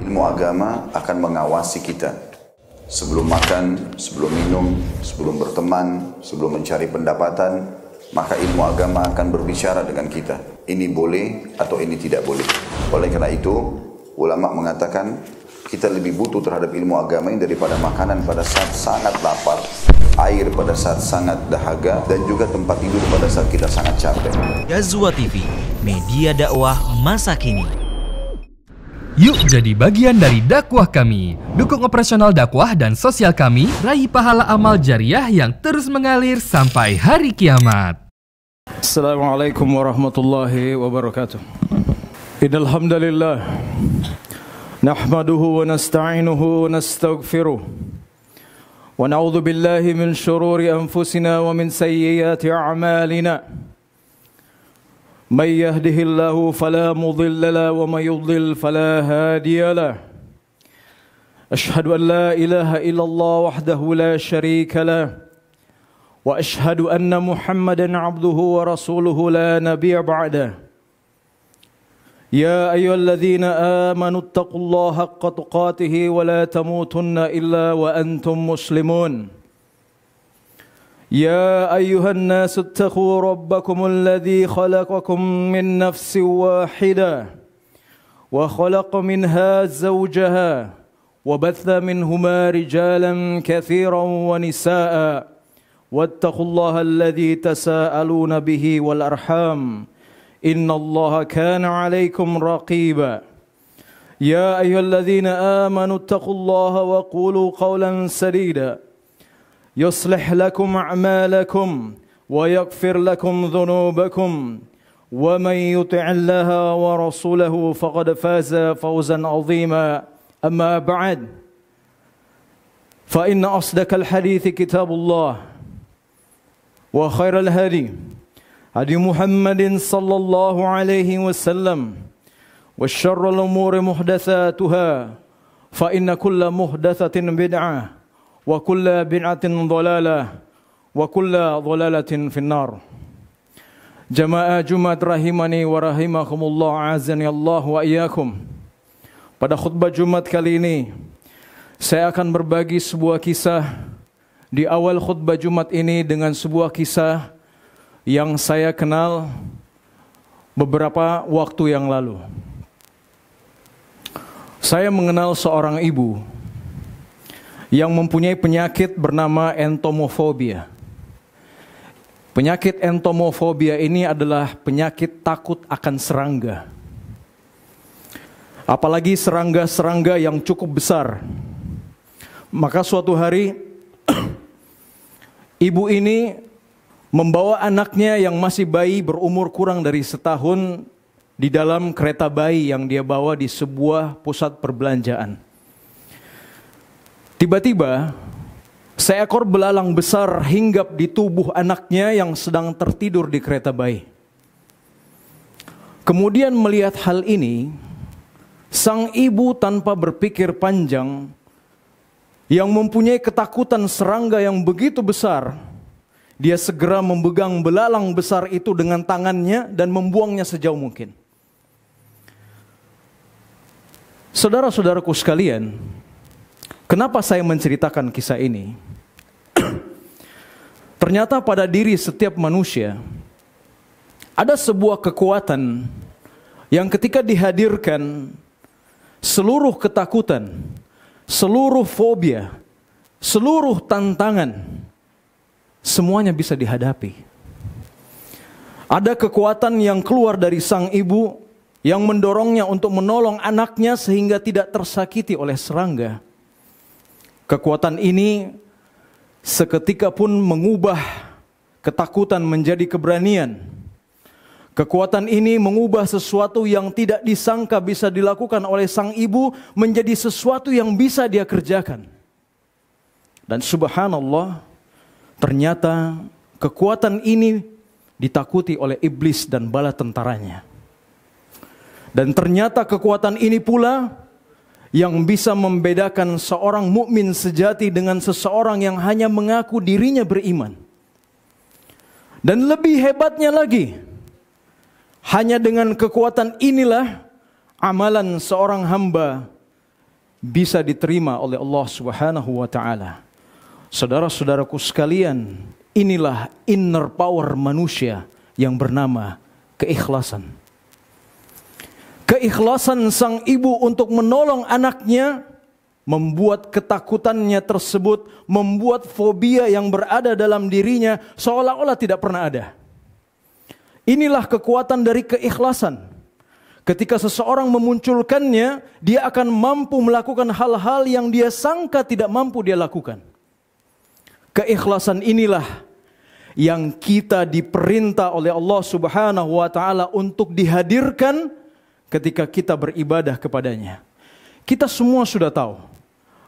Ilmu agama akan mengawasi kita. Sebelum makan, sebelum minum, sebelum berteman, sebelum mencari pendapatan, maka ilmu agama akan berbicara dengan kita. Ini boleh atau ini tidak boleh. Oleh karena itu, ulama mengatakan kita lebih butuh terhadap ilmu agama ini daripada makanan pada saat sangat lapar, air pada saat sangat dahaga, dan juga tempat tidur pada saat kita sangat capek. Ghazwa TV, media dakwah masa kini. Yuk jadi bagian dari dakwah kami. Dukung operasional dakwah dan sosial kami, raih pahala amal jariah yang terus mengalir sampai hari kiamat. Assalamualaikum warahmatullahi wabarakatuh. Innal hamdalillah nahmaduhu wa nasta'inuhu wa nastaghfiruh wa na'udzu billahi min shururi anfusina wa min sayyiati a'malina. من يهده الله فلا مضل له ومن يضلل فلا هادي له أشهد أن لا إله إلا الله وحده لا شريك له وأشهد أن محمدا عبده ورسوله لا نبي بعده يا أيها الذين آمنوا اتقوا الله حق تقاته ولا تموتن إلا وأنتم مسلمون يا أيها الناس اتقوا ربكم الذي خلقكم من نفس واحدة وخلق منها زوجها وبث منهما رجالا كثيرا ونساء واتقوا الله الذي تساءلون به والأرحام إن الله كان عليكم رقيبا يا أيها الذين آمنوا اتقوا الله وقولوا قولا سديدا يصلح لكم أعمالكم ويغفر لكم ذنوبكم ومن يطع الله ورسوله فقد فاز فوزا عظيما أما بعد فإن أصدق الحديث كتاب الله وخير الهدي هدي محمد صلى الله عليه وسلم وشر الأمور محدثاتها فإن كل محدثة بدعة wa kulla bid'atin dhalalah wa kulla dhalalatin finnar. Jamaah Jumat rahimani wa rahimakumullah, azani Allah wa iyyakum. Pada khutbah Jumat kali ini saya akan berbagi sebuah kisah di awal khutbah Jumat ini dengan sebuah kisah yang saya kenal beberapa waktu yang lalu. Saya mengenal seorang ibu yang mempunyai penyakit bernama entomofobia. Penyakit entomofobia ini adalah penyakit takut akan serangga. Apalagi serangga-serangga yang cukup besar. Maka suatu hari ibu ini membawa anaknya yang masih bayi berumur kurang dari setahun di dalam kereta bayi yang dia bawa di sebuah pusat perbelanjaan. Tiba-tiba seekor belalang besar hinggap di tubuh anaknya yang sedang tertidur di kereta bayi. Kemudian melihat hal ini, sang ibu tanpa berpikir panjang, yang mempunyai ketakutan serangga yang begitu besar, dia segera memegang belalang besar itu dengan tangannya dan membuangnya sejauh mungkin. Saudara-saudaraku sekalian, kenapa saya menceritakan kisah ini? Ternyata pada diri setiap manusia ada sebuah kekuatan yang ketika dihadirkan, seluruh ketakutan, seluruh fobia, seluruh tantangan, semuanya bisa dihadapi. Ada kekuatan yang keluar dari sang ibu yang mendorongnya untuk menolong anaknya sehingga tidak tersakiti oleh serangga. Kekuatan ini seketika pun mengubah ketakutan menjadi keberanian. Kekuatan ini mengubah sesuatu yang tidak disangka bisa dilakukan oleh sang ibu menjadi sesuatu yang bisa dia kerjakan. Dan subhanallah, ternyata kekuatan ini ditakuti oleh iblis dan bala tentaranya. Dan ternyata kekuatan ini pula yang bisa membedakan seorang mukmin sejati dengan seseorang yang hanya mengaku dirinya beriman. Dan lebih hebatnya lagi, hanya dengan kekuatan inilah amalan seorang hamba bisa diterima oleh Allah Subhanahu wa taala. Saudara-saudaraku sekalian, inilah inner power manusia yang bernama keikhlasan. Keikhlasan sang ibu untuk menolong anaknya membuat ketakutannya tersebut, membuat fobia yang berada dalam dirinya seolah-olah tidak pernah ada. Inilah kekuatan dari keikhlasan. Ketika seseorang memunculkannya, dia akan mampu melakukan hal-hal yang dia sangka tidak mampu dia lakukan. Keikhlasan inilah yang kita diperintah oleh Allah Subhanahu wa taala untuk dihadirkan ketika kita beribadah kepadanya. Kita semua sudah tahu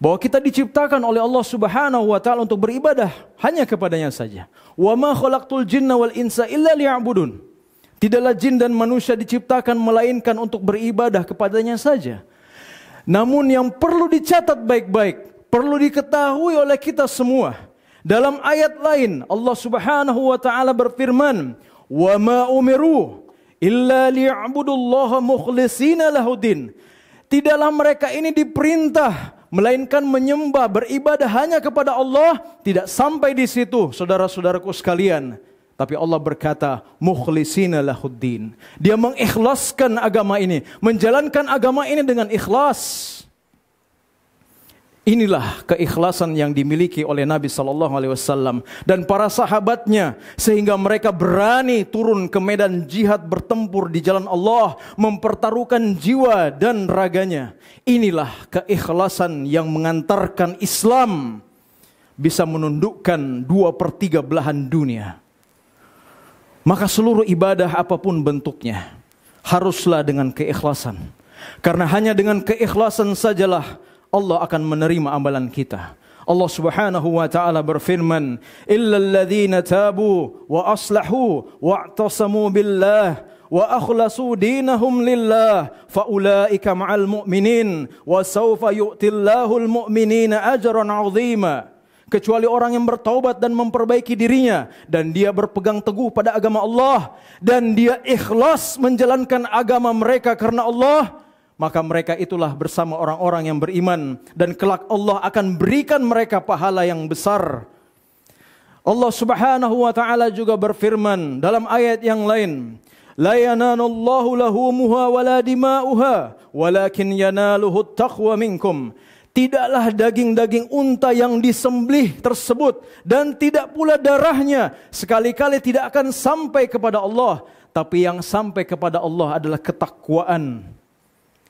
bahwa kita diciptakan oleh Allah Subhanahu wa taala untuk beribadah hanya kepadanya saja. Wa ma khalaqtul jinna wal insa illa liya'budun. Tidaklah jin dan manusia diciptakan melainkan untuk beribadah kepadanya saja. Namun yang perlu dicatat baik-baik, perlu diketahui oleh kita semua. Dalam ayat lain Allah Subhanahu wa taala berfirman, "Wa ma umiru illa liya'budullaha mukhlishina lahuddin." Tidaklah mereka ini diperintah melainkan menyembah, beribadah hanya kepada Allah. Tidak sampai di situ, saudara-saudaraku sekalian. Tapi Allah berkata, mukhlishina lahuddin. Dia mengikhlaskan agama ini, menjalankan agama ini dengan ikhlas. Inilah keikhlasan yang dimiliki oleh Nabi SAW dan para sahabatnya, sehingga mereka berani turun ke medan jihad bertempur di jalan Allah, mempertaruhkan jiwa dan raganya. Inilah keikhlasan yang mengantarkan Islam bisa menundukkan 2/3 belahan dunia. Maka seluruh ibadah apapun bentuknya haruslah dengan keikhlasan. Karena hanya dengan keikhlasan sajalah Allah akan menerima amalan kita. Allah Subhanahu wa taala berfirman, "Illal ladzina tabu wa aslahu wa'tasamu billah wa akhlasu dinahum lillah faulaika ma'al mu'minin wa sawfa yu'tillahul mu'minina ajran 'azima." Kecuali orang yang bertaubat dan memperbaiki dirinya dan dia berpegang teguh pada agama Allah dan dia ikhlas menjalankan agama mereka karena Allah, maka mereka itulah bersama orang-orang yang beriman dan kelak Allah akan berikan mereka pahala yang besar. Allah Subhanahu wa taala juga berfirman dalam ayat yang lain, "La yanalullahu lahumuha wala dima'uha walakin yanaluhut taqwa minkum." Tidaklah daging-daging unta yang disembelih tersebut dan tidak pula darahnya sekali-kali tidak akan sampai kepada Allah, tapi yang sampai kepada Allah adalah ketakwaan.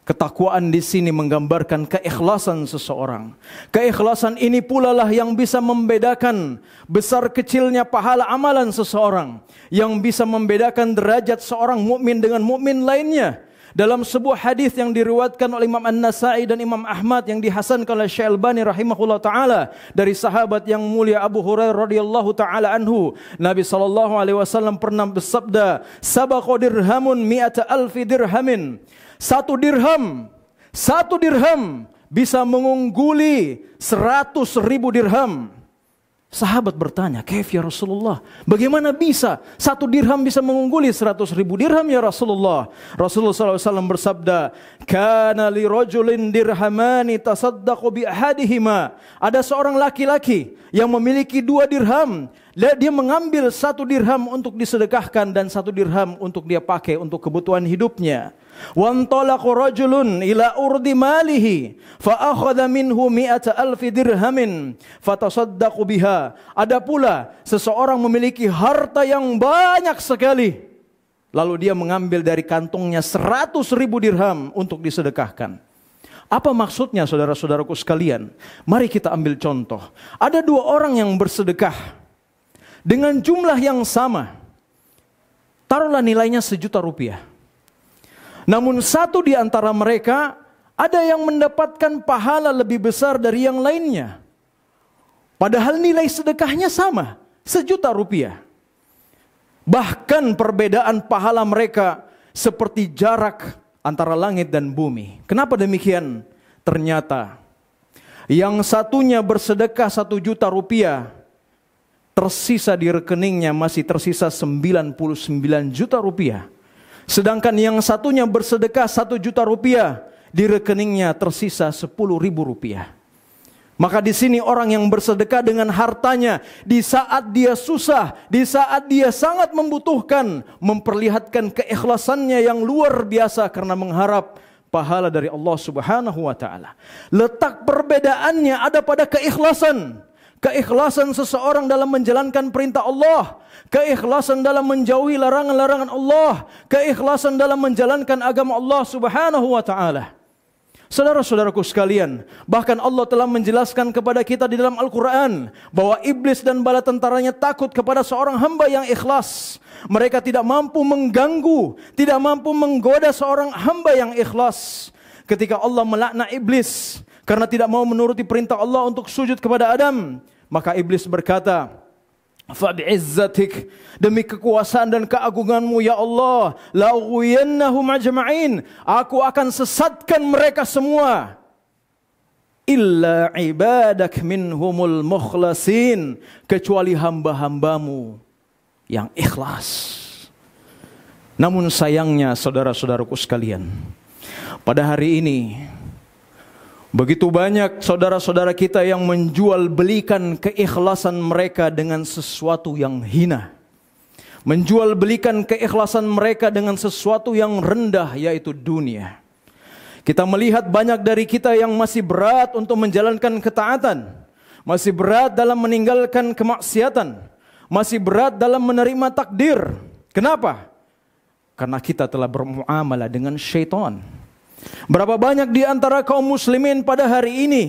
Ketakwaan di sini menggambarkan keikhlasan seseorang. Keikhlasan ini pula lah yang bisa membedakan besar kecilnya pahala amalan seseorang, yang bisa membedakan derajat seorang mukmin dengan mukmin lainnya. Dalam sebuah hadis yang diriwayatkan oleh Imam An-Nasa'i dan Imam Ahmad yang dihasankan oleh Syekh Albani rahimahullah taala dari sahabat yang mulia Abu Hurairah radhiyallahu taala anhu, Nabi sallallahu alaihi wasallam pernah bersabda, "Sabaqa dirhamun mi'ata alfi dirhamin." Satu dirham bisa mengungguli 100.000 dirham. Sahabat bertanya, "Kaif ya Rasulullah? Bagaimana bisa satu dirham bisa mengungguli 100.000 dirham ya Rasulullah?" Rasulullah SAW bersabda, "Kana li rajulin dirhamani tasaddaqu bi ahadihima." Ada seorang laki-laki yang memiliki 2 dirham. Dia mengambil 1 dirham untuk disedekahkan dan 1 dirham untuk dia pakai untuk kebutuhan hidupnya. Wantalaqa rajulun ila urdi malihi fa akhadha minhu 100,000 dirhamin fatasaddaqu biha. Ada pula seseorang memiliki harta yang banyak sekali, lalu dia mengambil dari kantongnya 100.000 dirham untuk disedekahkan. Apa maksudnya saudara-saudaraku sekalian? Mari kita ambil contoh. Ada 2 orang yang bersedekah dengan jumlah yang sama. Taruhlah nilainya Rp1.000.000. Namun satu di antara mereka ada yang mendapatkan pahala lebih besar dari yang lainnya. Padahal nilai sedekahnya sama, Rp1.000.000. Bahkan perbedaan pahala mereka seperti jarak antara langit dan bumi. Kenapa demikian? Ternyata yang satunya bersedekah Rp1.000.000, tersisa di rekeningnya masih tersisa Rp99 juta. Sedangkan yang satunya bersedekah Rp1 juta, di rekeningnya tersisa 10.000 rupiah. Maka di sini orang yang bersedekah dengan hartanya di saat dia susah, di saat dia sangat membutuhkan, memperlihatkan keikhlasannya yang luar biasa karena mengharap pahala dari Allah Subhanahu wa taala. Letak perbedaannya ada pada keikhlasan. Keikhlasan seseorang dalam menjalankan perintah Allah, keikhlasan dalam menjauhi larangan-larangan Allah, keikhlasan dalam menjalankan agama Allah Subhanahu wa taala. Saudara-saudaraku sekalian, bahkan Allah telah menjelaskan kepada kita di dalam Al-Quran bahwa iblis dan bala tentaranya takut kepada seorang hamba yang ikhlas. Mereka tidak mampu mengganggu, tidak mampu menggoda seorang hamba yang ikhlas. Ketika Allah melaknat iblis karena tidak mau menuruti perintah Allah untuk sujud kepada Adam, maka iblis berkata, "Fabi'izzatik, demi kekuasaan dan keagunganmu ya Allah, la'ughwiyannahum ajma'in, aku akan sesatkan mereka semua, illa ibadak minhumul mukhlasin, kecuali hamba-hambamu yang ikhlas." Namun sayangnya saudara-saudaraku sekalian, pada hari ini begitu banyak saudara-saudara kita yang menjual belikan keikhlasan mereka dengan sesuatu yang hina. Menjual belikan keikhlasan mereka dengan sesuatu yang rendah, yaitu dunia. Kita melihat banyak dari kita yang masih berat untuk menjalankan ketaatan, masih berat dalam meninggalkan kemaksiatan, masih berat dalam menerima takdir. Kenapa? Karena kita telah bermuamalah dengan syaitan. Berapa banyak di antara kaum muslimin pada hari ini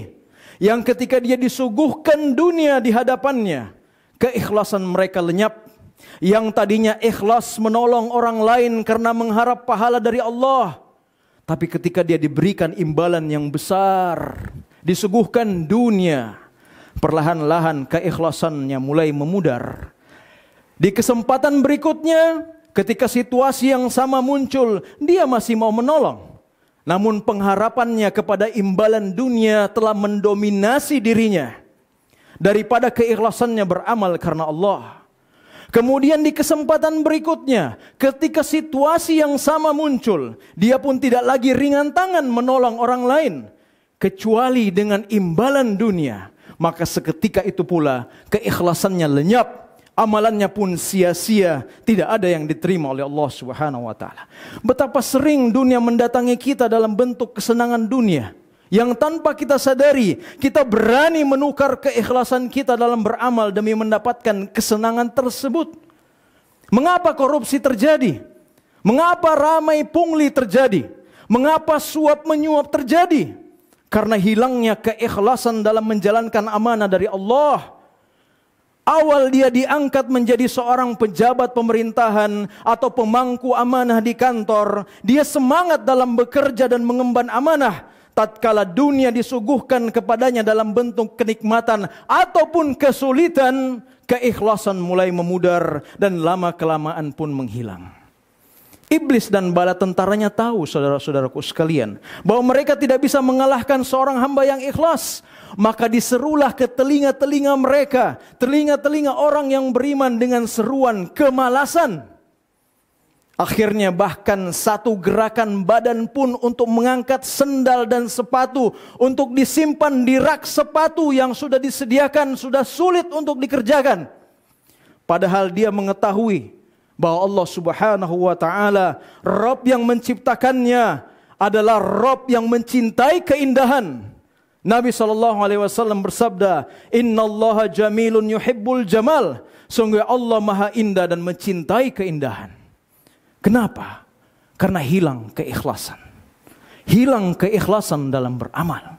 yang ketika dia disuguhkan dunia di hadapannya, keikhlasan mereka lenyap. Yang tadinya ikhlas menolong orang lain karena mengharap pahala dari Allah, tapi ketika dia diberikan imbalan yang besar, disuguhkan dunia, perlahan-lahan keikhlasannya mulai memudar. Di kesempatan berikutnya, ketika situasi yang sama muncul, dia masih mau menolong. Namun pengharapannya kepada imbalan dunia telah mendominasi dirinya daripada keikhlasannya beramal karena Allah. Kemudian di kesempatan berikutnya, ketika situasi yang sama muncul, dia pun tidak lagi ringan tangan menolong orang lain, kecuali dengan imbalan dunia. Maka seketika itu pula keikhlasannya lenyap. Amalannya pun sia-sia, tidak ada yang diterima oleh Allah Subhanahu wa taala. Betapa sering dunia mendatangi kita dalam bentuk kesenangan dunia, yang tanpa kita sadari, kita berani menukar keikhlasan kita dalam beramal demi mendapatkan kesenangan tersebut. Mengapa korupsi terjadi? Mengapa ramai pungli terjadi? Mengapa suap menyuap terjadi? Karena hilangnya keikhlasan dalam menjalankan amanah dari Allah. Awal dia diangkat menjadi seorang pejabat pemerintahan atau pemangku amanah di kantor, dia semangat dalam bekerja dan mengemban amanah. Tatkala dunia disuguhkan kepadanya dalam bentuk kenikmatan ataupun kesulitan, keikhlasan mulai memudar dan lama-kelamaan pun menghilang. Iblis dan bala tentaranya tahu, saudara-saudaraku sekalian, bahwa mereka tidak bisa mengalahkan seorang hamba yang ikhlas. Maka diserulah ke telinga-telinga mereka, telinga-telinga orang yang beriman dengan seruan kemalasan. Akhirnya bahkan satu gerakan badan pun untuk mengangkat sendal dan sepatu untuk disimpan di rak sepatu yang sudah disediakan sudah sulit untuk dikerjakan. Padahal dia mengetahui bahwa Allah Subhanahu wa taala, Rabb yang menciptakannya, adalah Rabb yang mencintai keindahan. Nabi SAW bersabda, "Innallaha jamilun yuhibbul jamal." Sungguh Allah maha indah dan mencintai keindahan. Kenapa? Karena hilang keikhlasan. Hilang keikhlasan dalam beramal.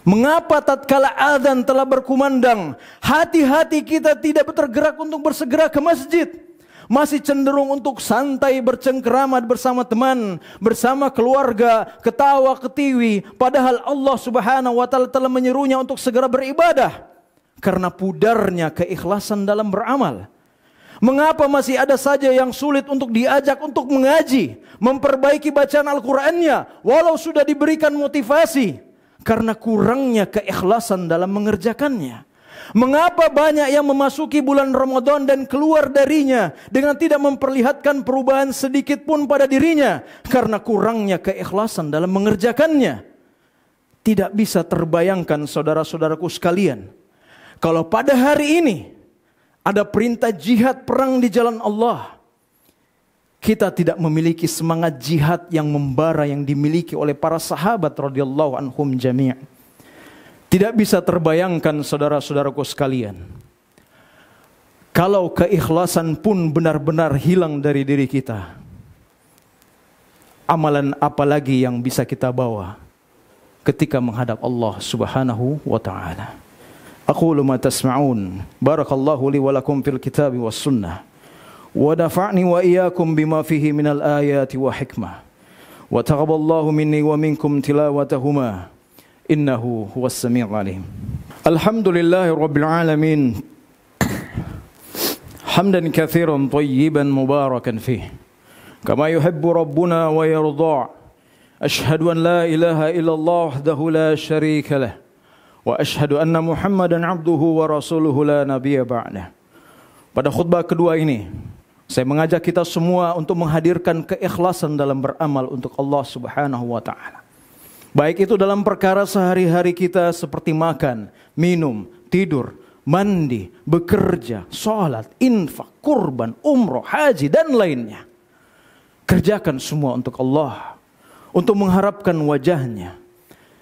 Mengapa tatkala azan telah berkumandang, hati-hati kita tidak tergerak untuk bersegera ke masjid? Masih cenderung untuk santai bercengkerama bersama teman, bersama keluarga, ketawa ketiwi. Padahal Allah Subhanahu wa taala telah menyerunya untuk segera beribadah. Karena pudarnya keikhlasan dalam beramal. Mengapa masih ada saja yang sulit untuk diajak untuk mengaji, memperbaiki bacaan Al-Qur'annya, walau sudah diberikan motivasi? Karena kurangnya keikhlasan dalam mengerjakannya. Mengapa banyak yang memasuki bulan Ramadan dan keluar darinya dengan tidak memperlihatkan perubahan sedikit pun pada dirinya? Karena kurangnya keikhlasan dalam mengerjakannya. Tidak bisa terbayangkan saudara-saudaraku sekalian, kalau pada hari ini ada perintah jihad perang di jalan Allah, kita tidak memiliki semangat jihad yang membara yang dimiliki oleh para sahabat radhiyallahu anhum jami'. Tidak bisa terbayangkan saudara-saudaraku sekalian, kalau keikhlasan pun benar-benar hilang dari diri kita, amalan apa lagi yang bisa kita bawa ketika menghadap Allah Subhanahu wa ta'ala. Aqulu ma tasma'un. Barakallahu li wa lakum fil kitabi was sunnah. Wa nafa'ni wa iyyakum bima fihi minal ayati wa hikmah. Wa taqabbalallahu minni wa minkum tilawatahuma. Innahu huwas sami'ul alim. Alhamdulillahi rabbil alamin. Hamdan katsiran thayyiban mubarakan fih. Kama yuhibbu rabbuna wa yarda'. Ashhadu an la ilaha illallah wahdahu la syarika lah. Wa ashhadu anna Muhammadan abduhu wa rasuluhu la nabiyya ba'dah. Pada khutbah kedua ini, saya mengajak kita semua untuk menghadirkan keikhlasan dalam beramal untuk Allah Subhanahu wa ta'ala. Baik itu dalam perkara sehari-hari kita seperti makan, minum, tidur, mandi, bekerja, sholat, infak, kurban, umroh, haji, dan lainnya. Kerjakan semua untuk Allah, untuk mengharapkan wajahnya.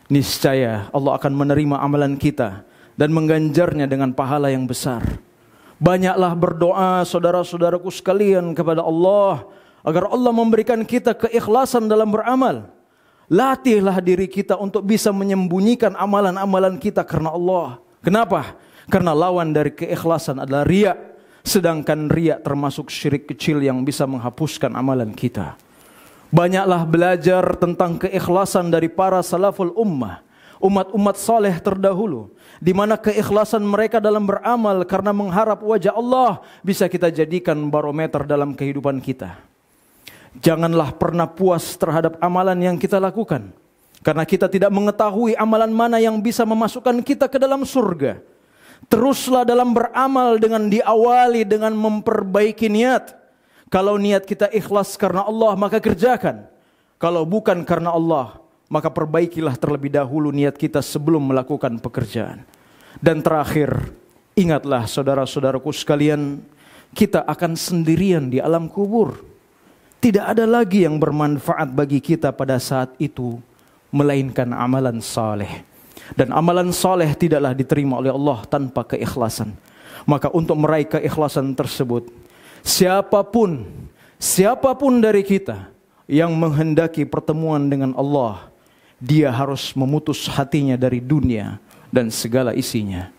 Niscaya Allah akan menerima amalan kita dan mengganjarnya dengan pahala yang besar. Banyaklah berdoa saudara-saudaraku sekalian kepada Allah agar Allah memberikan kita keikhlasan dalam beramal. Latihlah diri kita untuk bisa menyembunyikan amalan-amalan kita karena Allah. Kenapa? Karena lawan dari keikhlasan adalah riya. Sedangkan riya termasuk syirik kecil yang bisa menghapuskan amalan kita. Banyaklah belajar tentang keikhlasan dari para salaful ummah, umat-umat saleh terdahulu, di mana keikhlasan mereka dalam beramal karena mengharap wajah Allah bisa kita jadikan barometer dalam kehidupan kita. Janganlah pernah puas terhadap amalan yang kita lakukan, karena kita tidak mengetahui amalan mana yang bisa memasukkan kita ke dalam surga. Teruslah dalam beramal dengan diawali dengan memperbaiki niat. Kalau niat kita ikhlas karena Allah, maka kerjakan. Kalau bukan karena Allah, maka perbaikilah terlebih dahulu niat kita sebelum melakukan pekerjaan. Dan terakhir, ingatlah saudara-saudaraku sekalian, kita akan sendirian di alam kubur. Tidak ada lagi yang bermanfaat bagi kita pada saat itu, melainkan amalan saleh. Dan amalan saleh tidaklah diterima oleh Allah tanpa keikhlasan. Maka untuk meraih keikhlasan tersebut, siapapun dari kita yang menghendaki pertemuan dengan Allah, dia harus memutus hatinya dari dunia dan segala isinya.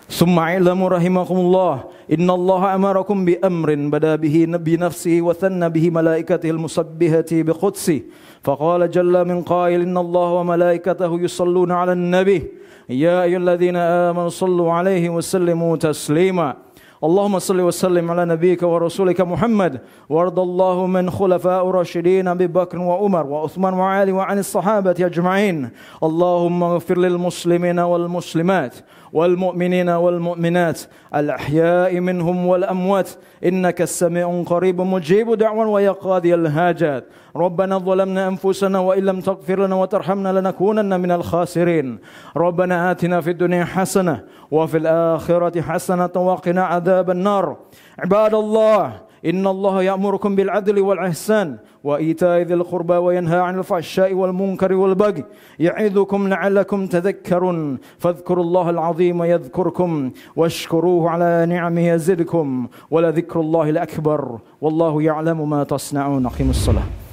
Summa ilamu rahimakumullah, innallaha amarakum bi amrin bada bihi nabi nafsihi wa thanna bihi malaikatihil musabbihati bi qudsi. Faqala jalla min qail innallaha wa malaikatahu yusalluna 'alan nabi ya ayyuhalladzina amanu sallu 'alaihi wa sallimu taslima. اللهم صل وسلم على نبيك ورسولك محمد وارض الله من خلفاء الراشدين أبي بكر وعمر وعثمان وعلي وعن الصحابة أجمعين. اللهم اغفر للمسلمين والمسلمات والمؤمنين والمؤمنات الأحياء منهم والأموات إنك السميع قريب مجيب دعوى ويا قاضي الحاجات. ربنا ظلمنا أنفسنا وإن لم تغفر لنا وترحمنا لنكونن من الخاسرين. ربنا آتنا في الدنيا حسنة وفي الآخرة حسنة وقنا عذاب النار. عباد الله إن الله يأمركم بالعدل والإحسان وإيتاء ذي القربى وينهى عن الفحشاء والمنكر والبغي يعظكم لعلكم تذكرون. فاذكروا الله العظيم يذكركم واشكروه على نعمه يزدكم ولذكر الله الأكبر والله يعلم ما تصنعون. أقيموا الصلاة.